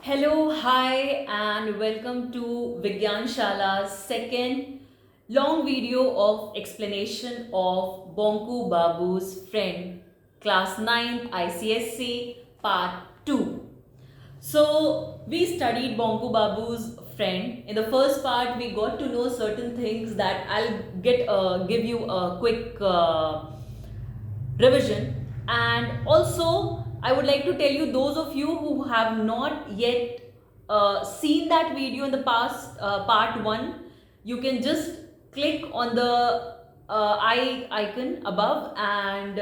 Hello, hi, and welcome to Vigyan Shala's second long video of explanation of Bonku Babu's friend, class 9th ICSC part 2. So, we studied Bonku Babu's friend. In the first part, we got to know certain things that I'll give you a quick revision. And also, I would like to tell you, those of you who have not yet seen that video in the past, part 1, you can just click on the eye icon above and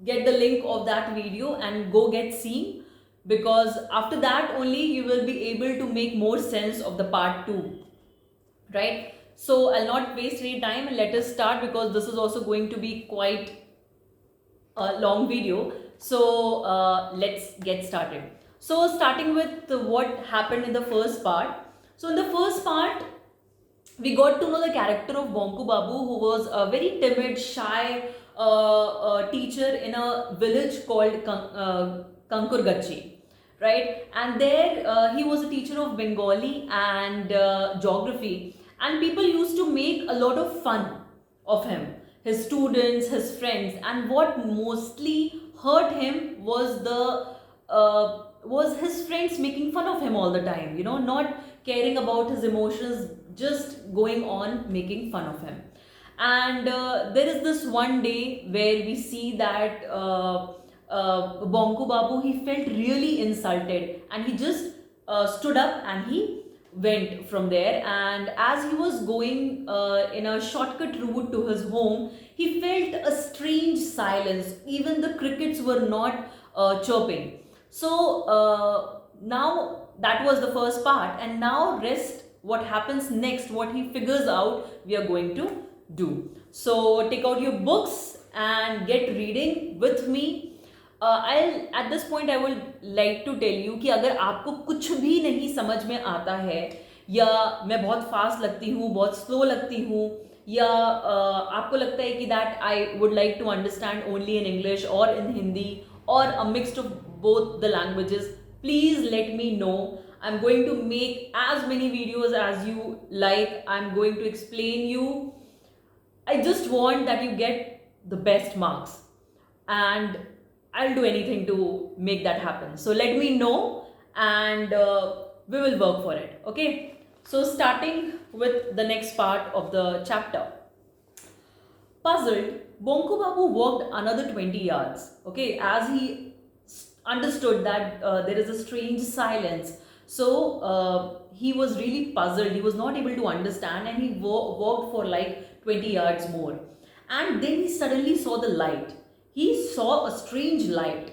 get the link of that video and go get seen, because after that only you will be able to make more sense of the part 2, right? So I'll not waste any time and let us start, because this is also going to be quite a long video. So let's get started. So starting with what happened in the first part. So in the first part, we got to know the character of Bonku Babu, who was a very timid, shy teacher in a village called Kankurgachi, right? And there he was a teacher of Bengali and geography, and people used to make a lot of fun of him, his students, his friends, and what mostly hurt him was the was his friends making fun of him all the time, not caring about his emotions, just going on making fun of him. And there is this one day where we see that Bonku Babu, he felt really insulted, and he just stood up and he went from there. And as he was going in a shortcut route to his home, he felt a strange silence. Even the crickets were not chirping. So now that was the first part, and now rest, what happens next, what he figures out, we are going to do. So take out your books and get reading with me. I'll at this point I would like to tell you कि अगर आपको कुछ भी नहीं समझ में आता है, या मैं बहुत फास्ट लगती हूँ, बहुत स्लो लगती हूँ, या आपको लगता है कि that I would like to understand only in English और in Hindi or a mix of both the languages, please let me know. I'm going to make as many videos as you like. I'm going to explain you. I just want that you get the best marks, and I'll do anything to make that happen. So let me know, and we will work for it. Okay. So starting with the next part of the chapter. Puzzled, Bonku Babu walked another 20 yards, okay, as he understood that there is a strange silence. So he was really puzzled. He was not able to understand, and he walked for like 20 yards more. And then he suddenly saw the light. He saw a strange light.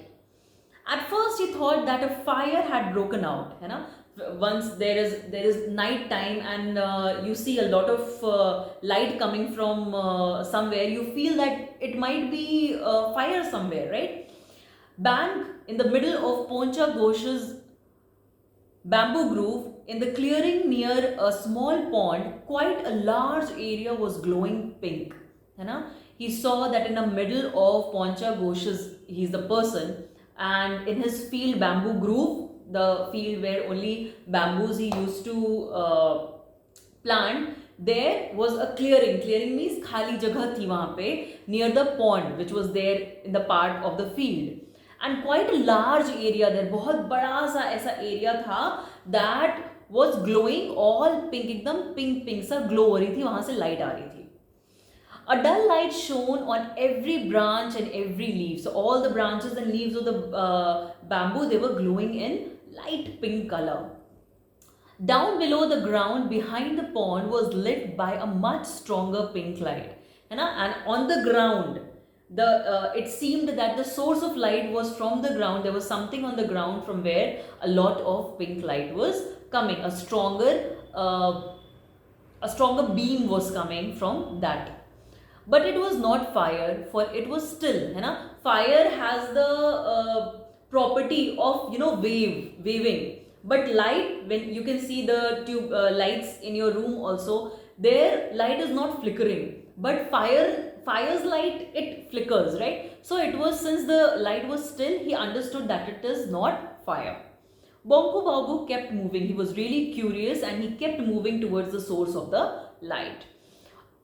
At first, he thought that a fire had broken out. Once there is night time, and you see a lot of light coming from somewhere, you feel that it might be fire somewhere, right? Bang, in the middle of Poncha Ghosh's bamboo grove, in the clearing near a small pond, quite a large area was glowing pink. He saw that in the middle of Poncha Ghosh's, he's the person, and in his field bamboo grove, the field where only bamboos he used to plant, there was a clearing. Clearing means khali jagah thi wahan pe, near the pond which was there in the part of the field, and quite a large area there, बहुत बड़ा सा ऐसा area था that was glowing all pink, एकदम pink pink सा glow हो रही थी, वहां से light आ रही थी. A dull light shone on every branch and every leaf. So all the branches and leaves of the bamboo, they were glowing in light pink color. Down below the ground behind the pond was lit by a much stronger pink light. And on the ground, it seemed that the source of light was from the ground. There was something on the ground from where a lot of pink light was coming. A stronger beam was coming from that. But it was not fire, for it was still. Fire has the property of waving. But light, when you can see the tube lights in your room also, their light is not flickering. But fire's light, it flickers, right? So it was, since the light was still, he understood that it is not fire. Bonku Babu kept moving. He was really curious and he kept moving towards the source of the light.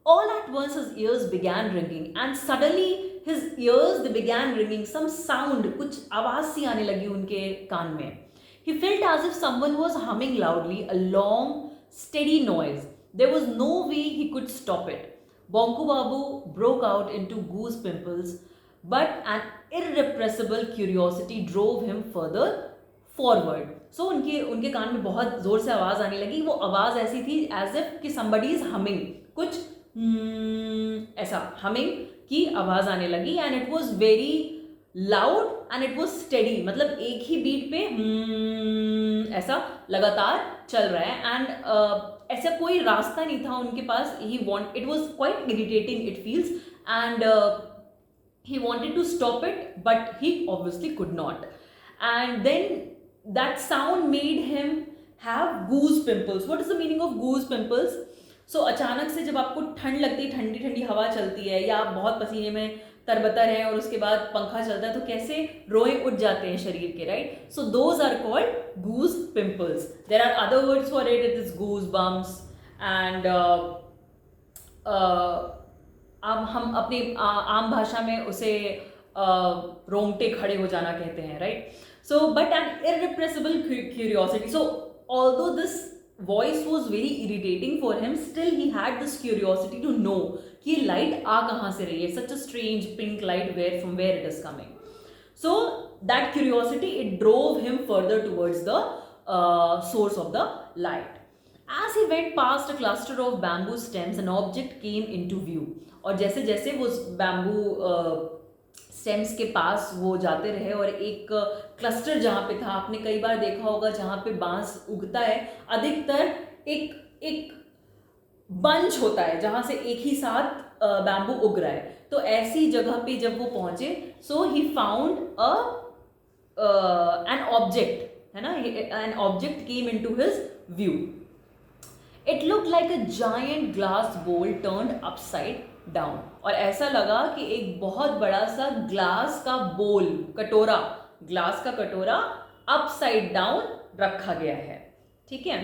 All at once his ears began ringing and suddenly his ears they began ringing. Some sound, कुछ आवाज सी आने लगी उनके कान में. He felt as if someone was humming loudly, a long, steady noise. There was no way he could stop it. Bonku Babu broke out into goose pimples, but an irrepressible curiosity drove him further forward. So उनके कान में बहुत जोर से आवाज आने लगी. वो आवाज ऐसी थी as if कि somebody is humming, कुछ ऐसा हमिंग की आवाज आने लगी. And it was very loud and it was steady. मतलब एक ही बीट पे ऐसा लगातार चल रहा है. एंड ऐसा कोई रास्ता नहीं था उनके पास. It was quite irritating it feels. And he wanted to stop it but he obviously could not. And then that sound made him have goose pimples. What is the meaning of goose pimples? सो अचानक से जब आपको ठंड लगती है, ठंडी ठंडी हवा चलती है या आप बहुत पसीने में तरबतर हैं और उसके बाद पंखा चलता है तो कैसे रोए उठ जाते हैं शरीर के, right? So those are called goose pimples. There are other words for it. It is goose bumps. And अब हम अपनी आम भाषा में उसे रोंगटे खड़े हो जाना कहते हैं, right? So but an irrepressible curiosity. So although this voice was very irritating for him, still he had this curiosity to know कि light आ कहाँ से रही है. Such a strange pink light, from where it is coming. So that curiosity, it drove him further towards the source of the light. As he went past a cluster of bamboo stems, an object came into view. और जैसे जैसे वो bamboo stems के पास वो जाते रहे और एक क्लस्टर जहाँ पे था, आपने कई बार देखा होगा जहाँ पे बांस उगता है अधिकतर एक बंच होता है जहाँ से एक ही साथ बैम्बू उग रहा है. तो ऐसी जगह पे जब वो पहुंचे, सो ही फाउंड एन ऑब्जेक्ट, है ना, an object came into his view. It look like a giant glass बोल टर्न्ड अपसाइड डाउन. और ऐसा लगा कि एक बहुत बड़ा सा ग्लास का बोल, कटोरा, ग्लास का कटोरा अपसाइड डाउन रखा गया है. ठीक है.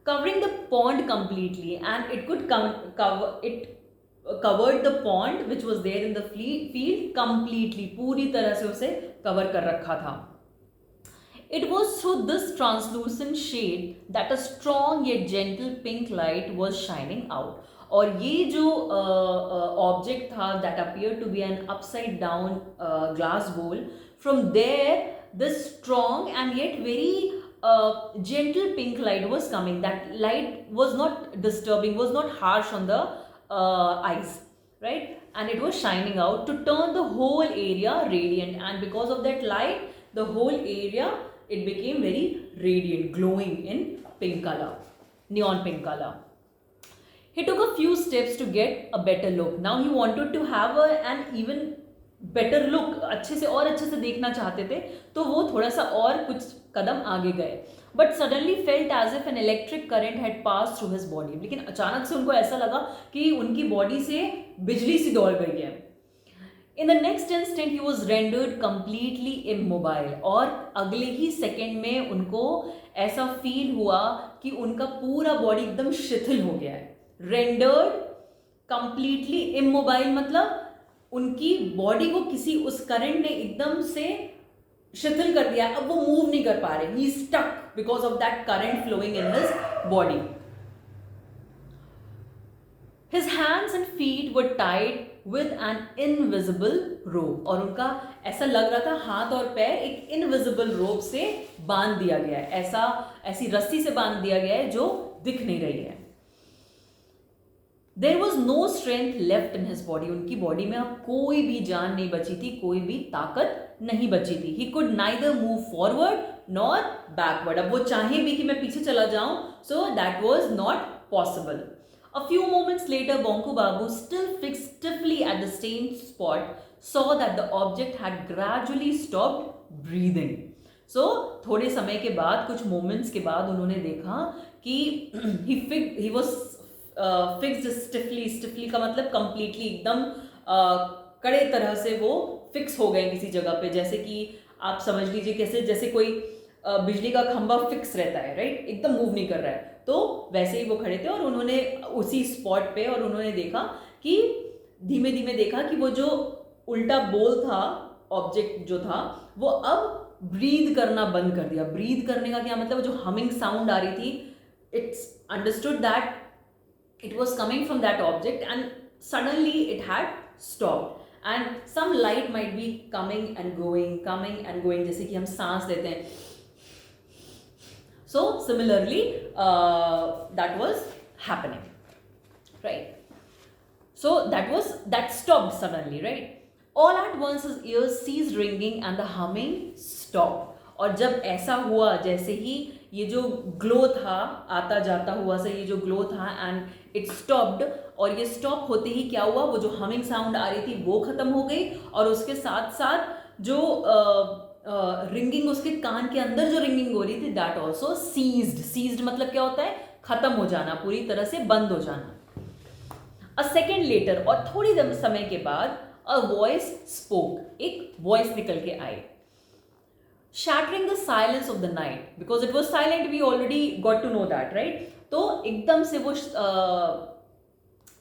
Covering the pond completely and it could covered the pond which was there in the field completely. पूरी तरह से उसे कवर कर रखा था. It was through this translucent shade that a strong yet gentle pink light was shining out. और ये जो ऑब्जेक्ट था that appeared to be an upside down glass bowl, from there this strong and yet very gentle pink light was coming. That light was not disturbing, was not harsh on the eyes, right? And it was shining out to turn the whole area radiant. And because of that light, the whole area, it became very radiant, glowing in pink color, neon pink color. He took a few steps to get a better look. Now he wanted to have an even better look. अच्छे से और अच्छे से देखना चाहते थे, तो वो थोड़ा सा और कुछ कदम आगे गए. But suddenly felt as if an electric current had passed through his body. लेकिन अचानक से उनको ऐसा लगा कि उनकी बॉडी से बिजली सी दौड़ गई है. In the next instant he was rendered completely immobile. और अगले ही सेकेंड में उनको ऐसा फील हुआ कि उनका पूरा बॉडी एकदम शिथिल हो गया है. रेंडर्ड कंप्लीटली इमोबाइल मतलब उनकी बॉडी को किसी उस करंट ने एकदम से शिथिल कर दिया. अब वो मूव नहीं कर पा रहे. He stuck because of that current flowing in his body. His hands and feet were tied with an invisible rope. और उनका ऐसा लग रहा था हाथ और पैर एक इनविजिबल रोप से बांध दिया गया है. ऐसी रस्सी से बांध दिया गया है जो दिख नहीं रही है. There was no strength left in his body. उनकी बॉडी में अब कोई भी जान नहीं बची थी, कोई भी ताकत नहीं बची थी. He could neither move forward nor backward. अब वो चाहे भी कि मैं पीछे चला जाऊं, so that was not possible. A few moments later, Bonku Babu, still fixed stiffly at the same spot, saw that the object had gradually stopped breathing. So थोड़े समय के बाद, कुछ moments के बाद उन्होंने देखा कि he was फिक्स्ड स्टिफली का मतलब कंप्लीटली एकदम कड़े तरह से वो फिक्स हो गए किसी जगह पे. जैसे कि आप समझ लीजिए कैसे जैसे कोई बिजली का खंभा फिक्स रहता है, राइट, एकदम मूव नहीं कर रहा है, तो वैसे ही वो खड़े थे और उन्होंने उसी स्पॉट पे, और उन्होंने देखा कि धीमे धीमे देखा कि वो जो उल्टा बोल था, ऑब्जेक्ट जो था, वो अब ब्रीद करना बंद कर दिया। ब्रीद करने का क्या मतलब, जो हमिंग साउंड आ रही थी, it's understood that it was coming from that object and suddenly it had stopped and some light might be coming and going जैसे कि हम सांस लेते हैं, so similarly that was happening, right? So that stopped suddenly, right? All at once his ears ceased ringing and the humming stopped. और जब ऐसा हुआ, जैसे ही ये जो ग्लो था आता जाता हुआ से, ये जो ग्लो था एंड इट स्टॉप्ड, और ये स्टॉप होते ही क्या हुआ, वो जो हमिंग साउंड आ रही थी वो खत्म हो गई, और उसके साथ साथ जो रिंगिंग उसके कान के अंदर जो रिंगिंग हो रही थी, दैट ऑल्सो सीज्ड मतलब क्या होता है, खत्म हो जाना, पूरी तरह से बंद हो जाना। अ सेकेंड लेटर, और थोड़ी समय के बाद, अ वॉइस स्पोक, एक वॉइस निकल के आई, shattering the silence of the night, because it was silent, we already got to know that, right? तो एकदम से वो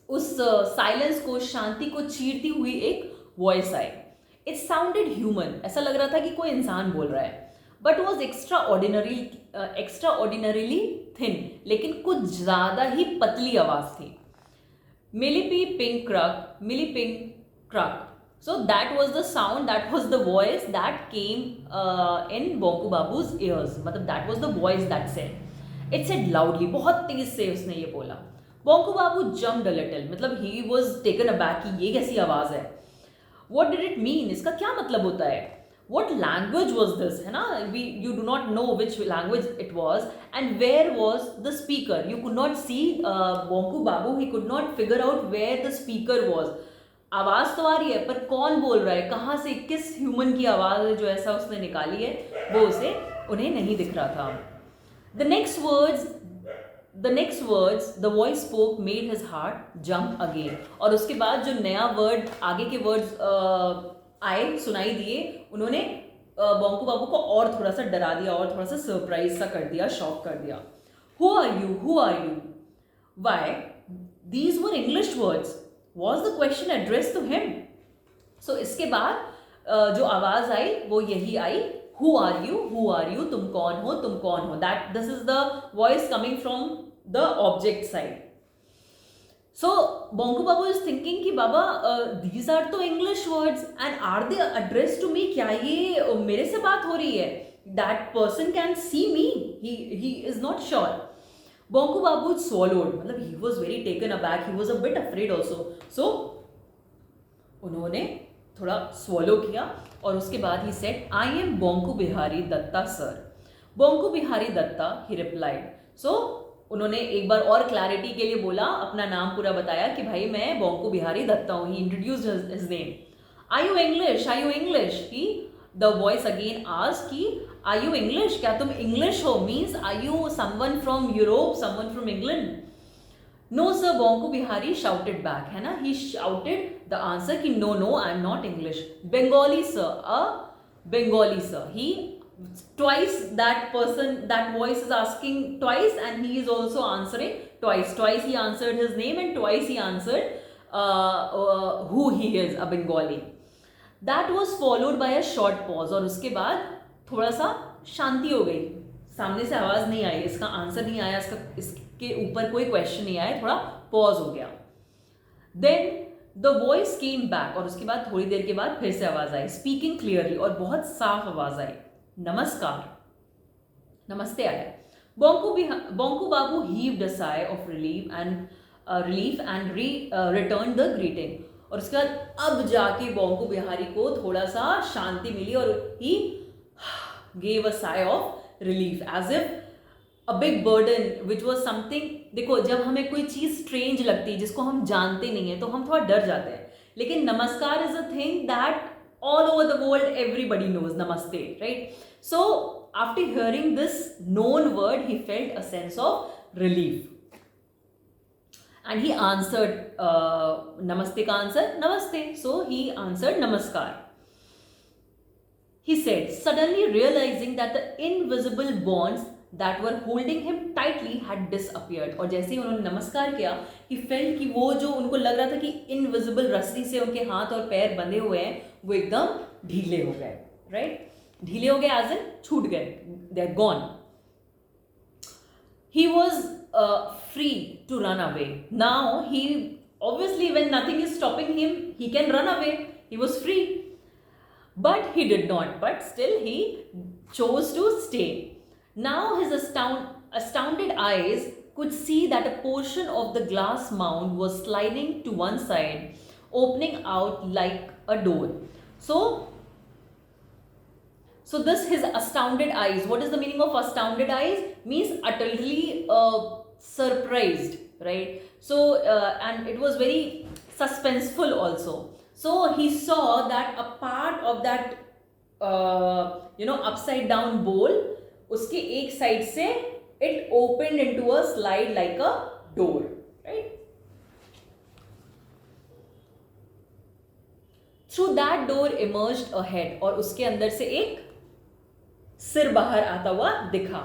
उस साइलेंस को, शांति को चीरती हुई एक voice I. It sounded human, ऐसा लग रहा था कि कोई इंसान बोल रहा है, but was extra ordinarily thin, लेकिन कुछ ज्यादा ही पतली आवाज थी। मिली pink क्रक, so that was the sound, that was the voice that came in Bonku Babu's ears, मतलब that was the voice that said, it said loudly, बहुत तेज से उसने ये बोला। Bonku Babu jumped a little, मतलब he was taken aback कि ये कैसी आवाज है। What did it mean, इसका क्या मतलब होता है? What language was this, है ना? You do not know which language it was, and where was the speaker? You could not see Bonku Babu, he could not figure out where the speaker was. आवाज तो आ रही है, पर कौन बोल रहा है, कहाँ से, किस ह्यूमन की आवाज है जो ऐसा उसने निकाली है, वो उसे उन्हें नहीं दिख रहा था। The next words the voice spoke made his heart jump again, और उसके बाद जो नया वर्ड, आगे के वर्ड्स आए, सुनाई दिए, उन्होंने बोंकू बाबू को और थोड़ा सा डरा दिया, और थोड़ा सा सरप्राइज सा कर दिया, शॉक कर दिया। Who are you, why, these were English words, was the question addressed to him? So इसके बाद जो आवाज आई वो यही आई, who are you, तुम कौन हो, that this is the voice coming from the object side. So Bonku Babu is thinking कि बाबा these are तो English words and are they addressed to me, क्या ये मेरे से बात हो रही है? That person can see me, he is not sure. Bonku Babu swallowed, मतलब he was very taken aback, he was a bit afraid also. So उन्होंने थोड़ा swallow किया, और उसके बाद he said, I am Bonku Bihari Datta sir. Bonku Bihari Datta, he replied. So उन्होंने एक बार और क्लैरिटी के लिए बोला, अपना नाम पूरा बताया कि भाई मैं बोंकू बिहारी दत्ता हूँ। He introduced his name. Are you English? The voice again asked कि Are you English? क्या तुम English हो? Means are you someone from Europe, someone from England? No sir, Bonku Bihari shouted back, है ना? He shouted the answer कि no, I am not English. Bengali sir. He twice, that voice is asking twice, and he is also answering twice. Twice he answered his name, and twice he answered who he is, a Bengali. That was followed by a short pause, और उसके बाद थोड़ा सा शांति हो गई, सामने से आवाज नहीं आई, इसका आंसर नहीं आया, इसके ऊपर कोई क्वेश्चन नहीं आया, थोड़ा पॉज हो गया। Then the voice came back, और उसके बाद थोड़ी देर के बाद फिर से आवाज आई, स्पीकिंग क्लियरली, और बहुत साफ आवाज आई, नमस्कार, नमस्ते आया। Bonku Babu heaved a sigh of relief and return the greeting, और उसके बाद अब जाके बोंकू बिहारी को थोड़ा सा शांति मिली, और ही gave a sigh of relief, as if a big burden which was something, देखो जब हमें कोई चीज स्ट्रेंज लगती है जिसको हम जानते नहीं है तो हम थोड़ा डर जाते हैं, लेकिन नमस्कार is a thing that all over the world everybody knows, namaste, right? So after hearing this known word, he felt a sense of relief, and he answered uh, namaste ka answer namaste, so he answered namaskar. he said, suddenly realizing that the invisible bonds that were holding him tightly had disappeared. और जैसे ही उन्होंने नमस्कार किया, he felt कि वो जो उनको लग रहा था कि इनविजिबल रस्सी से उनके हाथ और पैर बंधे हुए हैं, वो एकदम ढीले हो गए, राइट? ढीले हो गए एज इन छूट गए, they are gone. He was free to run away. Now he obviously, when nothing is stopping him, he can run away. He was free, but he did not. But still, he chose to stay. Now his astounded eyes could see that a portion of the glass mound was sliding to one side, opening out like a door. So this his astounded eyes. What is the meaning of astounded eyes? Means utterly surprised, right? So and it was very suspenseful also. So he saw that a part of that upside down bowl, उसके एक side से it opened into a slide like a door, right? Through that door emerged a head, और उसके अंदर से एक सिर बाहर आता हुआ दिखा.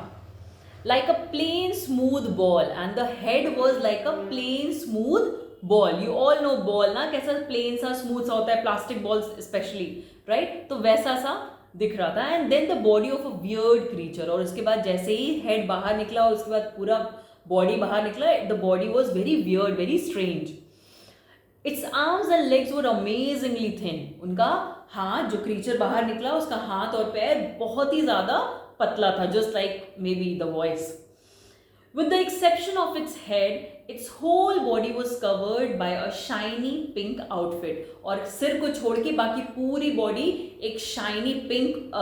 Like a plain smooth ball, and the head was like a plain smooth ball. You all know ball ना, कैसा plain सा smooth सा होता है, plastic balls especially, right? तो वैसा सा दिख रहा था. And then the body of a weird creature, और उसके बाद जैसे ही head बाहर निकला और उसके बाद पूरा body बाहर निकला, the body was very weird, very strange. Its arms and legs were amazingly thin. उनका हाथ, जो क्रीचर बाहर निकला, उसका हाथ और पैर बहुत ही ज़्यादा पतला था, just like maybe the voice. With the exception of its head, its whole body was covered by a shiny pink outfit. और सिर को छोड़ के बाकी पूरी बॉडी एक shiny pink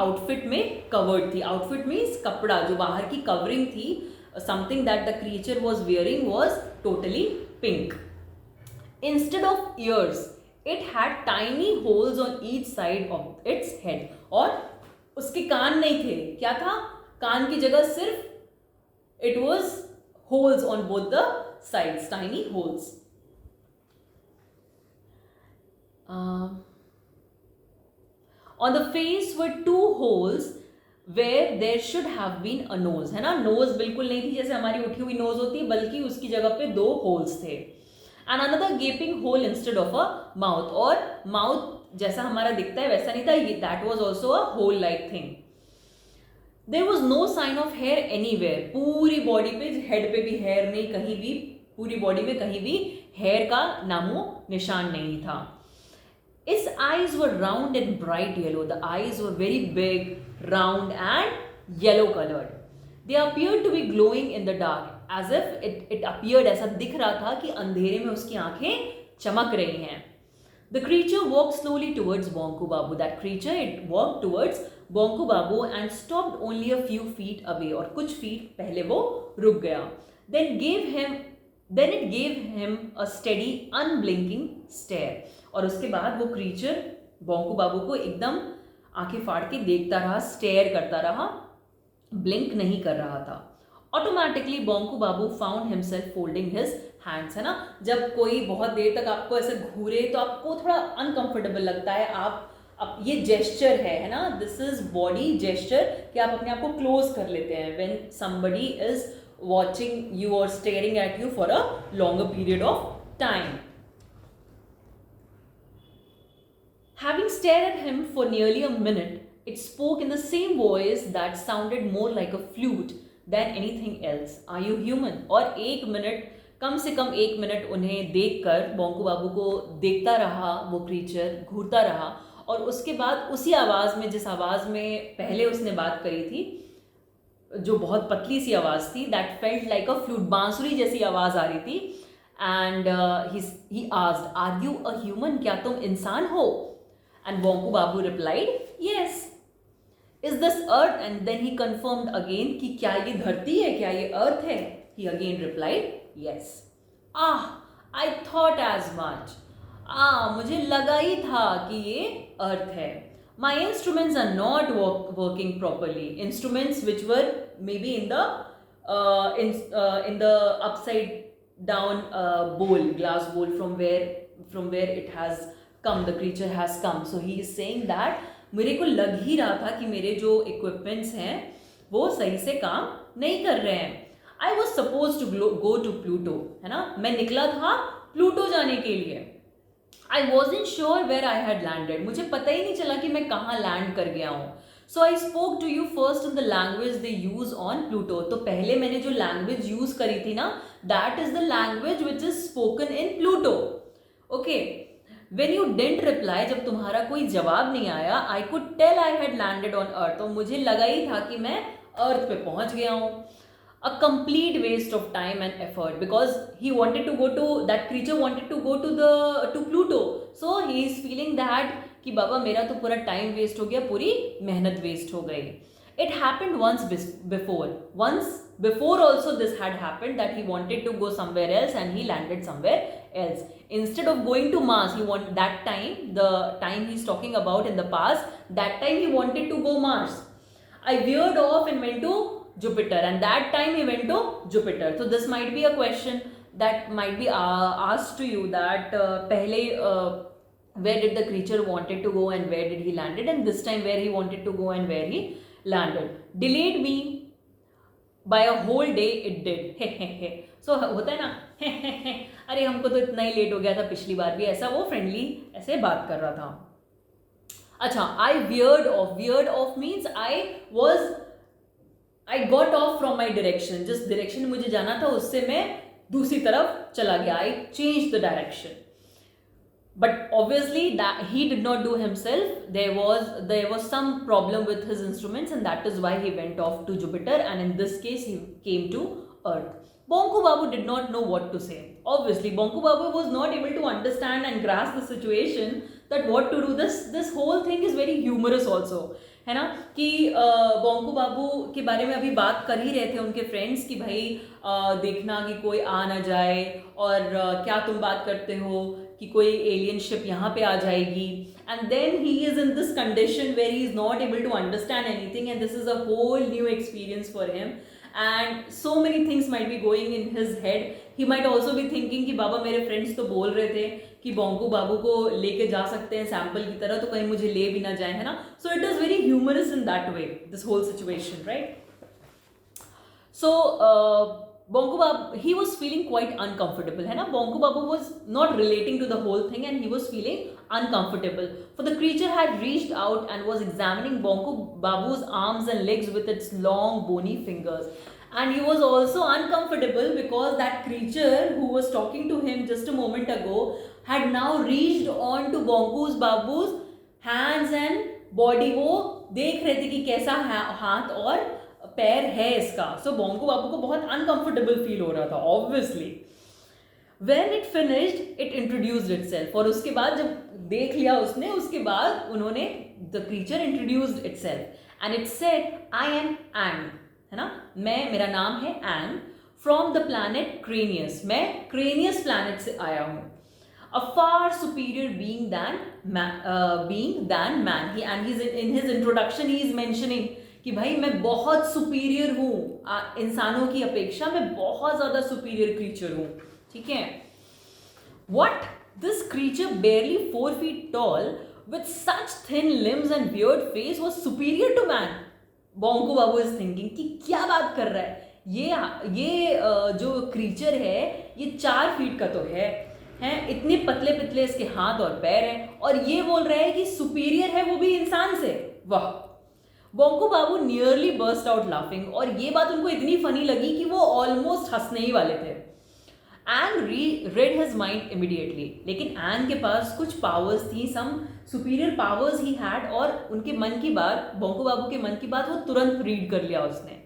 outfit में covered थी. Outfit means कपड़ा, जो बाहर की covering थी, something that the creature was wearing was totally pink. Instead of ears, it had tiny holes on each side of its head. और उसके कान नहीं थे. क्या था? कान की जगह सिर्फ it was holes on both the sides, tiny holes. On the face were two holes where there should have been a nose. है ना? nose बिल्कुल नहीं थी जैसे हमारी उठी हुई nose होती है, बल्कि उसकी जगह पे दो holes थे. And another gaping hole instead of a mouth. और mouth जैसा हमारा दिखता है वैसा नहीं था, that was also a hole like thing. There was no sign of hair anywhere. पूरी body पे, head पे भी hair नहीं, कहीं भी पूरी body में कहीं भी hair का नामो निशान नहीं था. Its eyes were round and bright yellow. The eyes were very big, round and yellow colored. They appeared to be glowing in the dark, as if it appeared, ऐसा दिख रहा था कि अंधेरे में उसकी आंखें चमक रही हैं. The creature walked slowly towards Bonku Babu. That creature, it walked towards Bonku Babu and stopped only a few feet away. और कुछ feet पहले वो रुक गया. Then it gave him a steady, unblinking stare. और उसके बाद वो creature बोंकू बाबू को एकदम आंखें फाड़ के देखता रहा, स्टेयर करता रहा, ब्लिंक नहीं कर रहा था. Automatically Bonku Babu found himself folding his hands. है ना, जब कोई बहुत देर तक आपको ऐसे घूरे तो आपको थोड़ा अनकंफर्टेबल लगता है. आप ये जेस्चर है ना, दिस इज बॉडी जेस्चर कि आप अपने आप को क्लोज कर लेते हैं when somebody is watching you और staring at you for a longer period of time. Having stared at him for nearly a minute, it spoke in the same voice that sounded more like a flute than anything else. Are you human? और एक minute, कम से कम एक minute उन्हें देखकर बोंकू बाबू को देखता रहा वो क्रीचर, घूरता रहा. और उसके बाद उसी आवाज़ में, जिस आवाज़ में पहले उसने बात करी थी, जो बहुत पतली सी आवाज़ थी, that felt like a flute, बांसुरी जैसी आवाज़ आ रही थी. And he asked, are you a human? क्या तुम इंसान हो? And Bonku Babu replied, yes. Is this earth? And then he confirmed again कि क्या ये धरती है, क्या ये earth है? He again replied, yes. I thought as much. मुझे लगा ही था कि ये earth है. My instruments are not working properly. Instruments which were maybe in the upside down bowl, glass bowl, from where it has come, the creature has come. So he is saying that मेरे को लग ही रहा था कि मेरे जो equipments हैं वो सही से काम नहीं कर रहे हैं. I was suppose to go to Pluto, है ना, मैं निकला था प्लूटो जाने के लिए. I wasn't sure where I had landed, मुझे पता ही नहीं चला कि मैं कहाँ लैंड कर गया हूँ. So I spoke to you first in the language they use on Pluto. तो पहले मैंने जो लैंग्वेज यूज करी थी ना, that is the language which is spoken in Pluto. Okay, when you didn't reply, जब तुम्हारा कोई जवाब नहीं आया, I could tell I had landed on Earth, तो मुझे लगा ही था कि मैं अर्थ पे पहुंच गया हूँ. A complete waste of time and effort, because he wanted to go to, that creature wanted to go to Pluto. So he is feeling that कि बाबा मेरा तो पूरा टाइम वेस्ट हो गया, पूरी मेहनत वेस्ट हो गई. It happened once before also this had happened, that he wanted to go somewhere else and he landed somewhere else. Instead of going to Mars, that time, the time he's talking about in the past, that time he wanted to go Mars. I veered off and went to Jupiter, and that time he went to Jupiter. So this might be a question that might be asked to you, that pehle where did the creature wanted to go and where did he landed, and this time where he wanted to go and where he landed. Delayed me by a whole day it did. So होता है ना, अरे हमको तो इतना ही late हो गया था पिछली बार भी, ऐसा वो फ्रेंडली ऐसे बात कर रहा था. अच्छा, I veered off means I got off from my direction. जिस direction मुझे जाना था उससे मैं दूसरी तरफ चला गया. I changed the direction. But obviously that he did not do himself. There was some problem with his instruments, and that is why he went off to Jupiter, and in this case he came to Earth. Bonku Babu did not know what to say. Obviously Bonku Babu was not able to understand and grasp the situation, that what to do. This whole thing is very humorous also, है ना, कि बोंकू बाबू के बारे में अभी बात कर ही रहे थे उनके फ्रेंड्स कि भाई देखना कि कोई आ ना जाए, और क्या तुम बात करते हो कि कोई एलियन शिप यहाँ पे आ जाएगी. And then he is in this condition where he is not able to understand anything, and this is a whole new experience for him. And so many things might be going in his head. He might also be thinking कि बाबा मेरे friends तो बोल रहे थे कि बोंकू बाबू को लेके जा सकते हैं सैम्पल की तरह, तो कहीं मुझे ले भी ना जाए, है ना. So it is very humorous in that way, this whole situation, right? So Bonku Babu, he was feeling quite uncomfortable, है ना. Bonku Babu was not relating to the whole thing and he was feeling uncomfortable. For the creature had reached out and was examining Bonku Babu's arms and legs with its long bony fingers. And he was also uncomfortable because that creature who was talking to him just a moment ago had now reached on to Bonku Babu's hands and body. वो देख रहे थे कि कैसा हाथ और पैर है इसका. सो बोंकू बाबू को बहुत अनकंफर्टेबल फील हो रहा था obviously. When it finished it introduced itself, और उसके बाद जब देख लिया उसने, उसके बाद उन्होंने the creature introduced itself and it said I am Ang, है ना, मेरा नाम है Ang, from the planet Craneus, मैं क्रेनियस प्लैनेट से आया हूँ. A far superior being than man. In his introduction he is mentioning कि भाई मैं बहुत सुपीरियर हूँ, इंसानों की अपेक्षा मैं बहुत ज़्यादा सुपीरियर क्रीचर हूँ. ठीक है. What? This creature barely 4 feet tall with such thin limbs and weird face was superior to man. Bonku Babu is thinking कि क्या बात कर रहा है ये जो क्रीचर है ये 4 फीट का तो है, इतने पतले पतले इसके हाथ और पैर हैं, और ये बोल रहा है कि सुपीरियर है, वो भी इंसान से. वाह. बोंकू बाबू नियरली बर्स्ट आउट लाफिंग, और ये बात उनको इतनी फनी लगी कि वो ऑलमोस्ट हंसने ही वाले थे. एंग read his mind immediately, लेकिन एंग के पास कुछ पावर्स थी, सम सुपीरियर पावर्स ही हैड, और उनके मन की बात, बोंकू बाबू के मन की बात वो तुरंत रीड कर लिया उसने.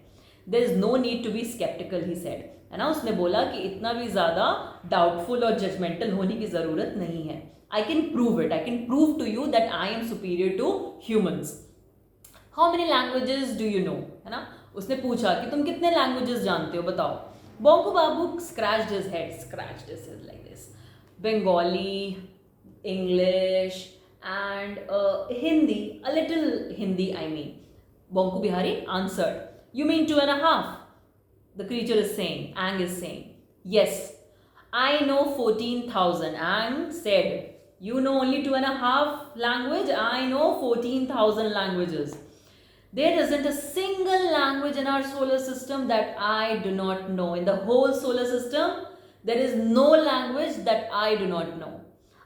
There is no need to be sceptical, he said, है ना. उसने बोला कि इतना भी ज़्यादा डाउटफुल और जजमेंटल होने की ज़रूरत नहीं है. I can prove it, I can prove to you that I am superior to humans. How many languages do you know, है ना. उसने पूछा कि तुम कितने लैंग्वेजेस जानते हो, बताओ. बोंकू बाबू scratched his head like this. Bengali, English and Hindi, a little Hindi I mean. Bonku Bihari answered, you mean 2.5? The creature is saying, Ang is saying, yes, I know 14,000. Ang said, You know only 2.5 language. I know 14,000 languages. There isn't a single language in our solar system that I do not know. In the whole solar system, there is no language that I do not know.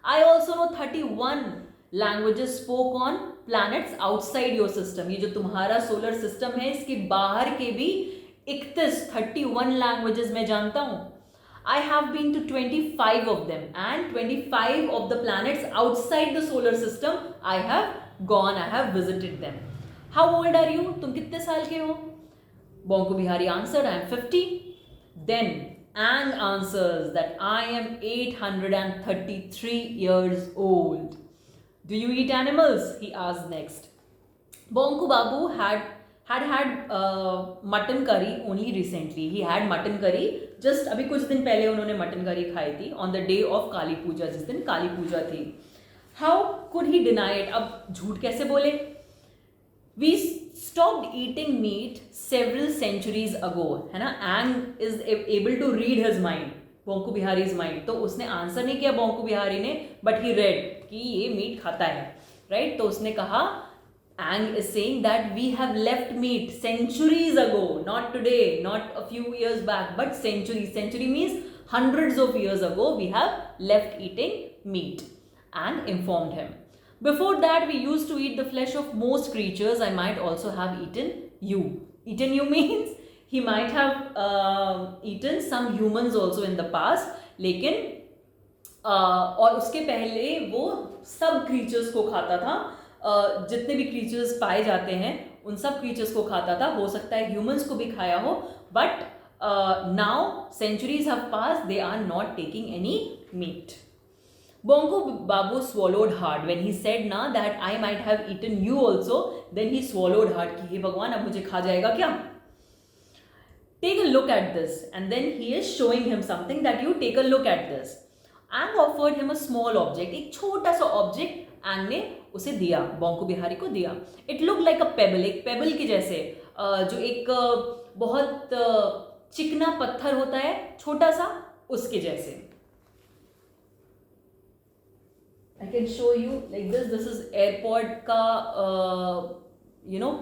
I also know 31 languages spoke on planets outside your system. ये जो तुम्हारा solar system है इसके बाहर के भी 31 languages मैं जानता हूँ. I have been to 25 of them and 25 of the planets outside the solar system I have gone, I have visited them. How old are you? तुम कितने साल के हो? Bonku Bihari answered, I am 50. Then Ang answers that I am 833 years old. Do you eat animals? He asked next. Bonku Babu had mutton curry only recently. He had mutton curry just अभी कुछ दिन पहले उन्होंने mutton curry खाई थी on the day of काली पूजा, जिस दिन काली पूजा थी. How could he deny it? अब झूठ कैसे बोले? We stopped eating meat several centuries ago, है ना. Ang is able to read his mind, Bonku बिहारी's mind. तो उसने आंसर नहीं किया बोंकू बिहारी ने, but he read कि ये मीट खाता है, right? तो उसने कहा, Ang is saying that we have left meat centuries ago, not today, not a few years back, but centuries. Century means hundreds of years ago we have left eating meat. Ang informed him. Before that, we used to eat the flesh of most creatures. I might also have eaten you. Eaten you means he might have eaten some humans also in the past. लेकिन और उसके पहले वो सब creatures को खाता था. जितने भी creatures पाए जाते हैं उन सब creatures को खाता था. हो सकता है humans को भी खाया हो. But now centuries have passed. They are not taking any meat. Bonku Babu swallowed hard when he said ना that I might have eaten you also. Then he swallowed hard कि हे भगवान अब मुझे खा जाएगा क्या? Take a look at this, and then he is showing him something that you take a look at this. Ang offered him a small object. एक छोटा सा object Ang ने उसे दिया, बोंकू बिहारी को दिया. It looked like a pebble, एक pebble की जैसे जो एक बहुत चिकना पत्थर होता है छोटा सा, उसके जैसे. I can show you like this. This is AirPod ka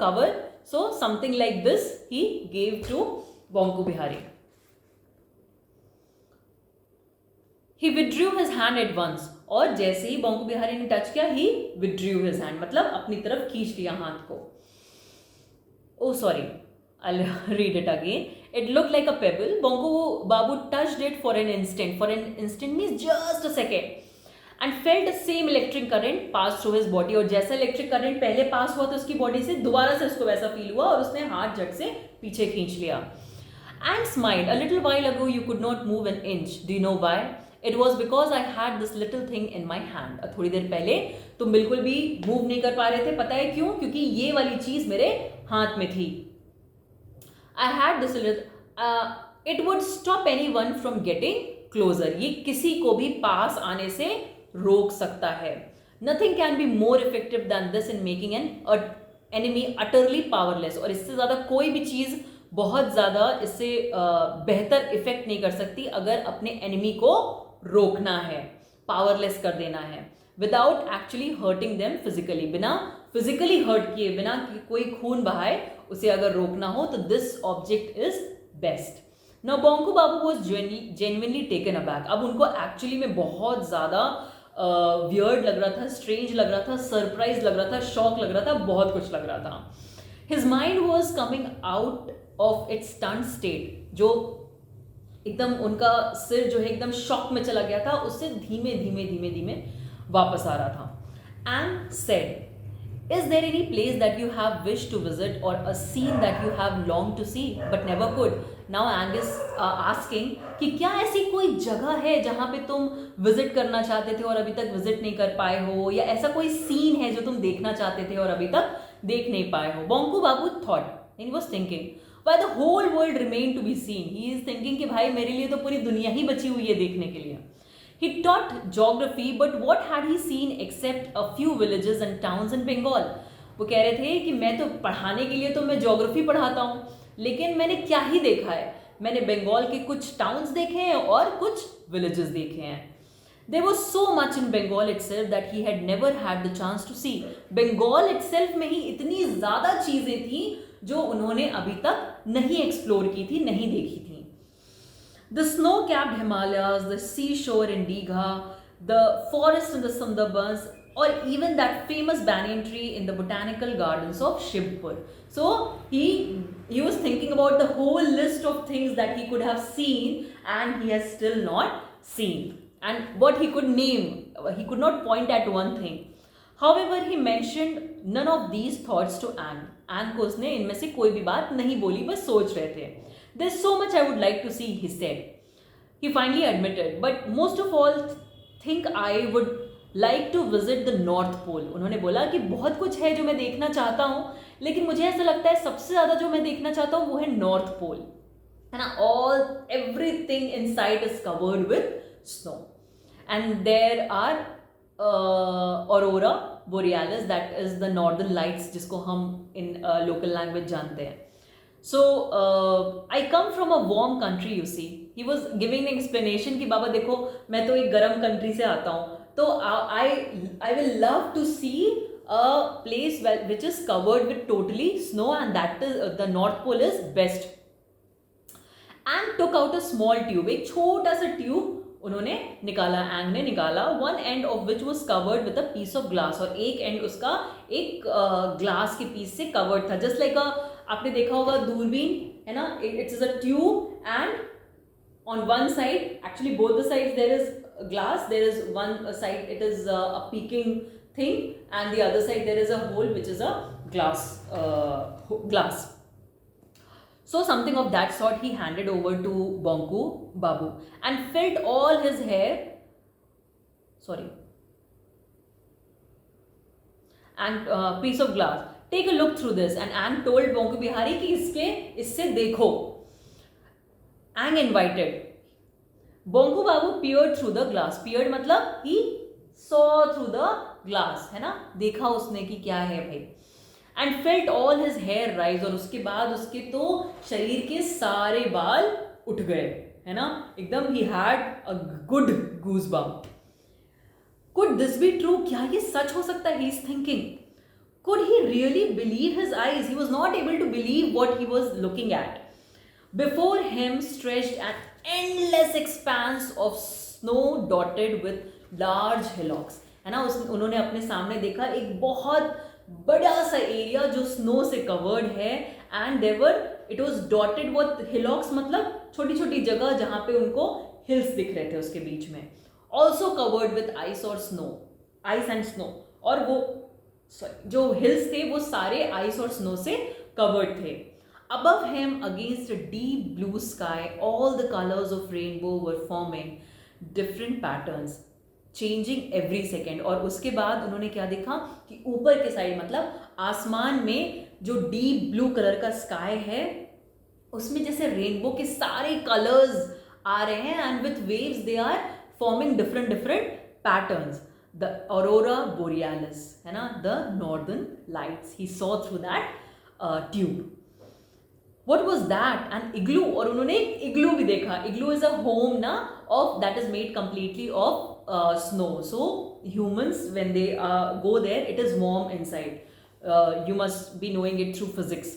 cover. So something like this he gave to Bonku Bihari. He withdrew his hand at once. और जैसे ही बोंकू बिहारी ने टच किया, he withdrew his hand, मतलब अपनी तरफ खींच लिया हाथ को. Oh sorry, I'll read it again. It looked like a pebble. Bonku Babu touched it for an instant. For an instant means just a second. And felt the same electric current pass through his body. और जैसा electric current पहले पास हुआ था उसकी body से, दोबारा से उसको वैसा फील हुआ और उसने हाथ झट से पीछे खींच लिया. And smiled. A little while ago you could not move an inch. Do you know why? It was because I had this little thing in my hand. थोड़ी देर पहले तुम बिल्कुल भी मूव नहीं कर पा रहे थे. पता है क्यों? क्योंकि ये वाली चीज मेरे हाथ में थी. I had this little. It would stop anyone from getting closer. ये किसी को भी पास आने से रोक सकता है. Nothing can be more effective than this in making an enemy utterly powerless. और इससे ज़्यादा कोई भी चीज़ बहुत ज़्यादा इससे बेहतर इफेक्ट नहीं कर सकती अगर अपने एनिमी को रोकना है, पावरलेस कर देना है, without actually hurting them physically. बिना फिजिकली हर्ट किए, बिना कोई खून बहाए उसे अगर रोकना हो तो this object is best. Now Bonku Babu was genuinely taken aback. अब उनको एक्चुअली में बहुत ज़्यादा वियर्ड लग रहा था, स्ट्रेंज लग रहा था, सरप्राइज लग रहा था, शॉक लग रहा था, बहुत कुछ लग रहा था. His mind was coming out of its stunned state. जो एकदम उनका सिर जो है एकदम शॉक में चला गया था, उससे धीमे धीमे धीमे धीमे वापस आ रहा था. And said, is there any place that you have wished to visit or a scene that you have longed to see but never could? Now Ang is asking कि क्या ऐसी कोई जगह है जहाँ पे तुम विजिट करना चाहते थे और अभी तक विजिट नहीं कर पाए हो, या ऐसा कोई सीन है जो तुम देखना चाहते थे और अभी तक देख नहीं पाए हो. Bonku Babu thought, he was thinking, why the whole world remained to be seen. He is thinking कि भाई मेरे लिए तो पूरी दुनिया ही बची हुई है देखने के लिए. He taught geography, but what had he seen except a few villages and towns in Bengal? वो कह रहे थे कि मैं तो पढ़ाने के लिए तो मैं ज्योग्राफी पढ़ाता हूँ, लेकिन मैंने क्या ही देखा है, मैंने बंगाल के कुछ टाउन्स देखे हैं और कुछ विलेजेस देखे हैं. There was so much in Bengal itself that he had never had the chance to see. Bengal itself में ही इतनी ज़्यादा चीज़ें थी जो उन्होंने अभी तक नहीं एक्सप्लोर की थी, नहीं देखी थी. The snow-capped Himalayas, the seashore in Digha, the forest in the Sundarbans, or even that famous banyan tree in the botanical gardens of Shibpur. So he was thinking about the whole list of things that he could have seen and he has still not seen. And what he could name, he could not point at one thing. However, he mentioned none of these thoughts to Anne. Anne को उसने इनमें से कोई भी बात नहीं बोली, बस सोच रहे थे. There's so much I would like to see, he said. He finally admitted, but most of all, think I would like to visit the North Pole. उन्होंने बोला कि बहुत कुछ है जो मैं देखना चाहता हूँ, लेकिन मुझे ऐसा लगता है सबसे ज़्यादा जो मैं देखना चाहता हूँ वो है North Pole. है ना? Everything inside is covered with snow. And there are aurora borealis, that is the northern lights जिसको हम in local language जानते हैं. So I come from a warm country, you see. He was giving an explanation कि बाबा देखो मैं तो एक गर्म country से आता हूँ, तो I will love to see a place which is covered with totally snow, and that is the North Pole is best. And took out a small tube, एक छोटा सा ट्यूब उन्होंने निकाला, एंग ने निकाला, one end of which was covered with a piece of glass, और एक एंड उसका एक ग्लास के पीस से कवर्ड था, जस्ट लाइक आपने देखा होगा दूरबीन है ना, it's a tube and on one side, actually both the sides there is glass, there is one side it is a peeking thing, and the other side there is a hole which is a glass. So something of that sort he handed over to Bonku Babu and felt all his hair, and piece of glass. Take a look through this, and Ang told Bonku Bihari कि इससे देखो. Ang invited. Bonku Babu peered through the glass. Peered मतलब he saw through the glass, है ना, देखा उसने कि क्या है भाई. And felt all his hair rise, और उसके बाद उसके तो शरीर के सारे बाल उठ गए, है ना, एकदम. He had a good goosebump. Could this be true? क्या ये सच हो सकता है? He is thinking. Could he really believe his eyes? He was not able to believe what he was looking at. Before him stretched an endless expanse of snow dotted with large hillocks, है ना. उन्होंने अपने सामने देखा एक बहुत बड़ा सा एरिया जो स्नो से कवर्ड है, and it was dotted with hillocks, मतलब छोटी छोटी जगह जहाँ पे उनको हिल्स दिख रहे थे उसके बीच में. ऑल्सो कवर्ड विद आइस और स्नो, आइस एंड स्नो, और वो जो हिल्स थे वो सारे आइस और स्नो से कवर्ड थे. Above him, against a deep blue sky, all the colors of rainbow were forming different patterns, changing every second. और उसके बाद उन्होंने क्या देखा कि ऊपर के साइड, मतलब आसमान में जो डीप ब्लू कलर का स्काई है उसमें जैसे रेनबो के सारे कलर्स आ रहे हैं, and with waves they are forming different patterns. The aurora borealis, है ना, the northern lights. He saw through that tube. What was that? An igloo. और उन्होंने एक इग्लू भी देखा. इग्लू is a home ना of that is made completely of snow. So humans when they go there, it is warm inside. You must be knowing it through physics.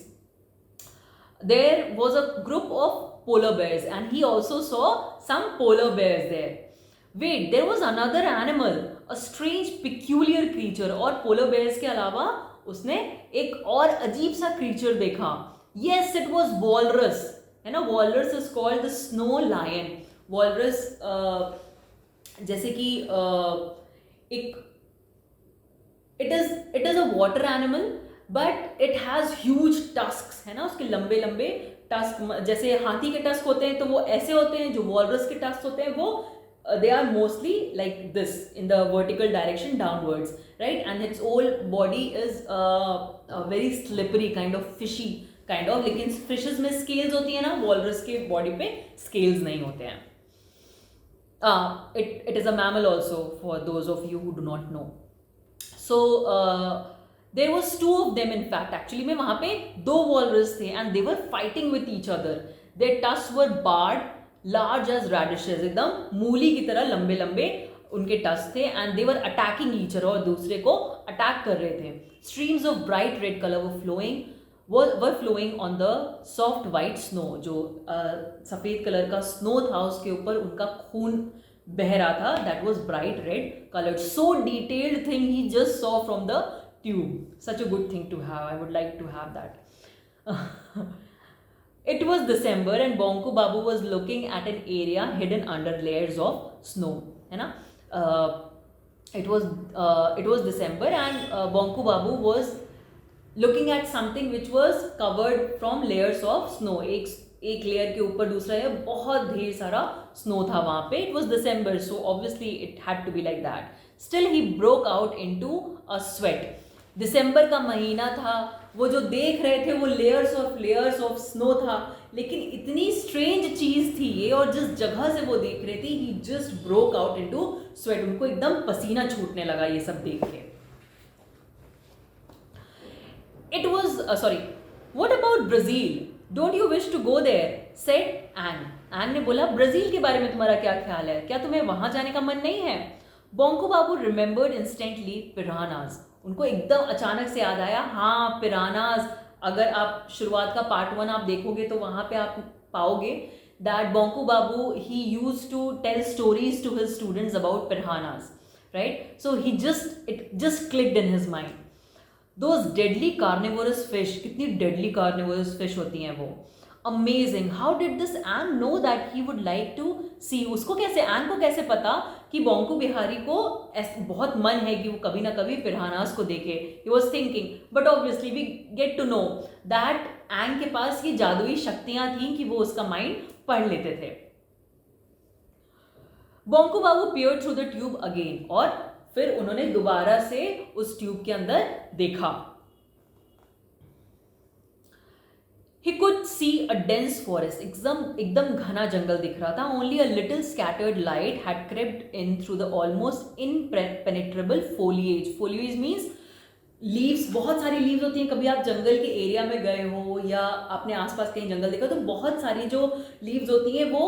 There was a group of polar bears, and he also saw some polar bears there. Wait, there was another animal, a strange peculiar creature. और polar bears के अलावा उसने एक और अजीब सा creature देखा. Yes, it was walrus, है ना. Walrus is called the snow lion. Walrus जैसे कि एक it is a water animal, but it has huge tusks, है ना. उसके लंबे लंबे टस्क, जैसे हाथी के टस्क होते हैं तो वो ऐसे होते हैं. जो वॉलरस के टस्क होते हैं वो they are mostly like this in the vertical direction downwards, right? And its whole body is a very slippery kind of fishy kind of. लेकिन फिशेस में स्केल्स होती है ना, वॉलरस के बॉडी पे स्केल्स नहीं होते हैं. It is a mammal also, for those of you who do not know. So there was two of them in fact. Actually में वहाँ पे दो वॉलरस थे, and they were fighting with each other. Their tusks were barred, large as radishes, एकदम मूली की तरह लंबे लंबे उनके टस्क थे and they were attacking each other, और दूसरे को अटैक कर रहे थे. Streams of bright red colour were flowing on the soft white snow. जो सफ़ेद कलर का स्नो था उसके ऊपर उनका खून बह रहा था. That was bright red coloured. So detailed thing he just saw from the tube. Such a good thing to have. I would like to have that. It was December and Bonku Babu was looking at an area hidden under layers of snow. है ना? It was December and Bonku Babu was looking at something which was covered from layers of snow. एक layer के ऊपर दूसरा है, बहुत ढेर सारा स्नो था वहाँ पे. It was December, so obviously it had to be like that. Still he broke out into a sweat. दिसंबर का महीना था, वो जो देख रहे थे वो लेयर्स ऑफ स्नो था, लेकिन इतनी स्ट्रेंज चीज थी ये, और जिस जगह से वो देख रहे थे he just broke out into sweat. उनको एकदम पसीना छूटने लगा ये सब देख के. It was what about Brazil, don't you wish to go there, said Ang. Ang ने बोला ब्राजील के बारे में तुम्हारा क्या ख्याल है, क्या तुम्हें वहां जाने का मन नहीं है. बोंको बाबू रिमेंबर्ड इंस्टेंटली पिरानाज. उनको एकदम अचानक से याद आया, हाँ पिरानाज. अगर आप शुरुआत का पार्ट 1 आप देखोगे तो वहाँ पे आप पाओगे that Bonku Babu he used to tell stories to his students about piranhas, right. So it just clicked in his mind. Those deadly carnivorous fish, कितनी डेडली कार्निवोरस फिश होती हैं वो. Amazing. How did this Ang know that he would like to see. उसको कैसे, N को कैसे पता कि बोंको बिहारी को बहुत मन है कि वो कभी ना कभी पिरानास को देखे. He was thinking, but obviously we get to know that एन के पास ये जादुई शक्तियां थी कि वो उसका माइंड पढ़ लेते थे. बोंको बाबू peered through the tube again, और फिर उन्होंने दोबारा से उस ट्यूब के अंदर देखा. He could see a dense forest. एकदम घना जंगल दिख रहा था. Only a little scattered light had crept in through the almost impenetrable foliage. Foliage means leaves. बहुत सारी leaves होती हैं. कभी आप जंगल के एरिया में गए हो या आपने आसपास कहीं जंगल देखा तो बहुत सारी जो leaves होती हैं वो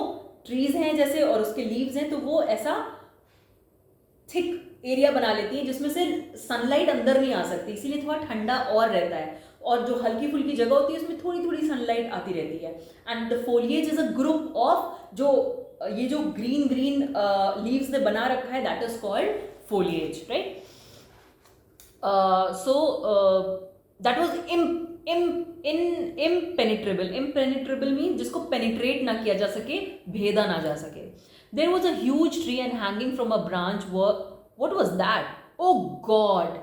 trees हैं जैसे, और उसके leaves हैं तो वो ऐसा थिक एरिया बना लेती हैं जिसमें से सनलाइट अंदर नहीं आ सकती, इसीलिए थोड़ा ठंडा और रहता है. और जो हल्की फुल्की जगह होती है उसमें थोड़ी थोड़ी सनलाइट आती रहती है. And the foliage is a group of जो ये जो ग्रीन लीव्स ने बना रखा है, that is called foliage, right. So that was impenetrable mean जिसको पेनिट्रेट ना किया जा सके, भेदा ना जा सके. There was a huge tree and hanging from a branch. What was that? Oh god,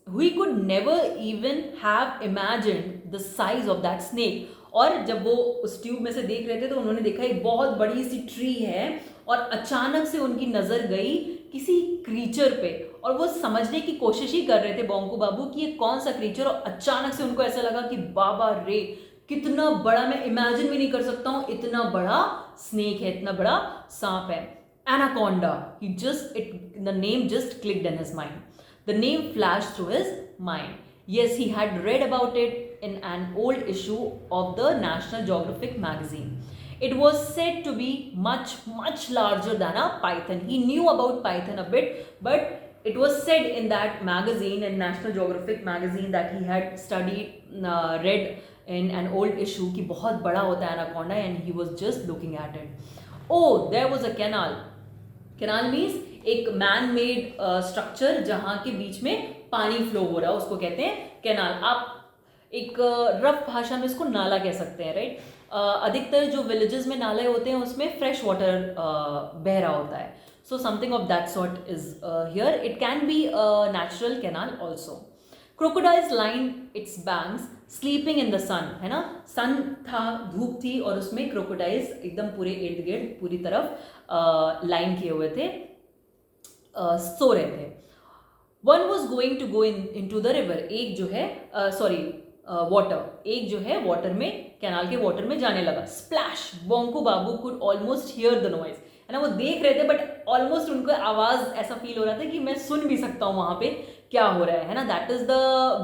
he could never even have imagined the size of that snake. और जब वो उस ट्यूब में से देख रहे थे तो उन्होंने देखा एक बहुत बड़ी सी ट्री है, और अचानक से उनकी नज़र गई किसी क्रीचर पे, और वो समझने की कोशिश ही कर रहे थे बोंको बाबू कि ये कौन सा क्रीचर. और अचानक से उनको ऐसा लगा कि बाबा रे, कितना बड़ा, मैं इमेजिन भी नहीं कर सकता हूँ, इतना बड़ा स्नेक है, इतना बड़ा सांप है. Anaconda. The name just clicked in his mind. The name flashed through his mind. Yes, he had read about it in an old issue of the National Geographic magazine. It was said to be much, much larger than a python. He knew about python a bit, but it was said in that magazine, in National Geographic magazine, that he had read in an old issue कि बहुत बड़ा होता है anaconda, and he was just looking at it. Oh, there was a canal. Canal means एक man made structure जहाँ के बीच में पानी फ्लो हो रहा है, उसको कहते हैं कैनाल. आप एक रफ भाषा में इसको नाला कह सकते हैं, राइट. अधिकतर जो विलेजेस में नाले होते हैं उसमें फ्रेश वाटर बह रहा होता है. So something of that sort is here. It can be a natural canal also. Crocodiles line its banks sleeping in the sun. है ना, सन था, धूप थी, और उसमें क्रोकोडाइल्स एकदम पूरे इर्द गिर्द पूरी तरफ लाइन किए हुए थे, सो रहे थे. One was going to go in to the river. एक जो है वाटर, एक जो है वाटर में, कैनाल के वाटर में जाने लगा. Splash. Bonku Babu could almost hear the noise. है ना, वो देख रहे थे बट ऑलमोस्ट उनको आवाज ऐसा फील हो रहा था कि मैं सुन भी सकता हूँ वहां पे क्या हो रहा है ना. That is the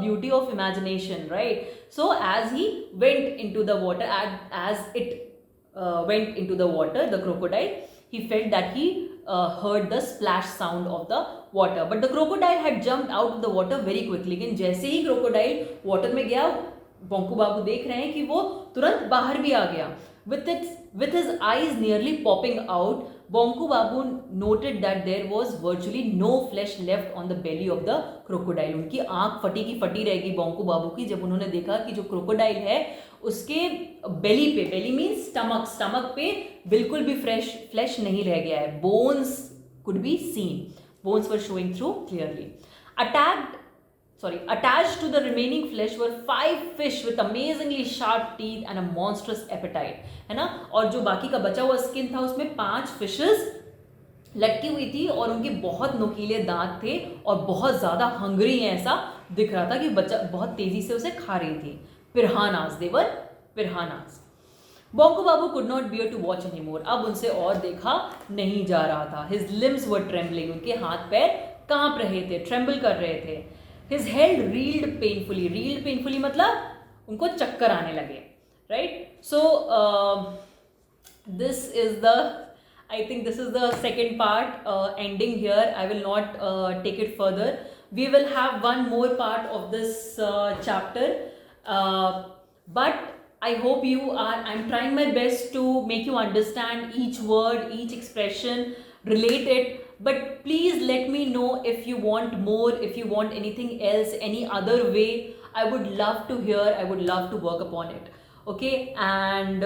beauty of imagination, right. So as he went in to the water, as it went into the water, the crocodile, he felt that he heard the splash sound of the water, but the crocodile had jumped out of the water very quickly. लेकिन जैसे ही crocodile water में गया, बोंकू बाबू देख रहे हैं कि वो तुरंत बाहर भी आ गया. With his eyes nearly popping out, Bonku Babu noted that there was virtually no flesh left on the belly of the crocodile. उनकी आंख फटी की फटी रहेगी बोंकू बाबू की जब उन्होंने देखा कि जो क्रोकोडाइल है उसके बेली पे, बेली मीन्स स्टमक पे बिल्कुल भी फ्लैश नहीं रह गया है. Bones could be seen, bones were showing through clearly. Attached to the remaining flesh were 5 fish with amazingly sharp teeth and a monstrous appetite. है ना. और जो बाकी का बचा हुआ स्किन था उसमें 5 फिशेस लटकी हुई थी और उनके बहुत नुकीले दांत थे और बहुत ज़्यादा हंग्री हैं, ऐसा दिख रहा था कि बच्चा बहुत तेज़ी से उसे खा रही थी. Piranhas, they were piranhas. Bonku Babu could not bear to watch any more. अब उनसे और देखा नहीं जा रहा था. हिज लिम्स वर ट्रेम्बलिंग, उनके हाथ पैर कांप रहे थे, ट्रेम्बल कर रहे थे. His head reeled painfully मतलब उनको चक्कर आने लगे, right? So I think this is the second part ending here. I will not take it further. We will have one more part of this chapter, but I hope I'm trying my best to make you understand each word, each expression, relate it. But please let me know if you want more, if you want anything else, any other way. I would love to hear, I would love to work upon it. Okay, and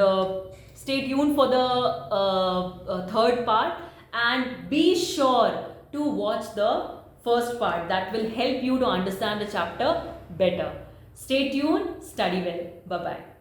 stay tuned for the third part, and be sure to watch the first part. That will help you to understand the chapter better. Stay tuned, study well. Bye bye.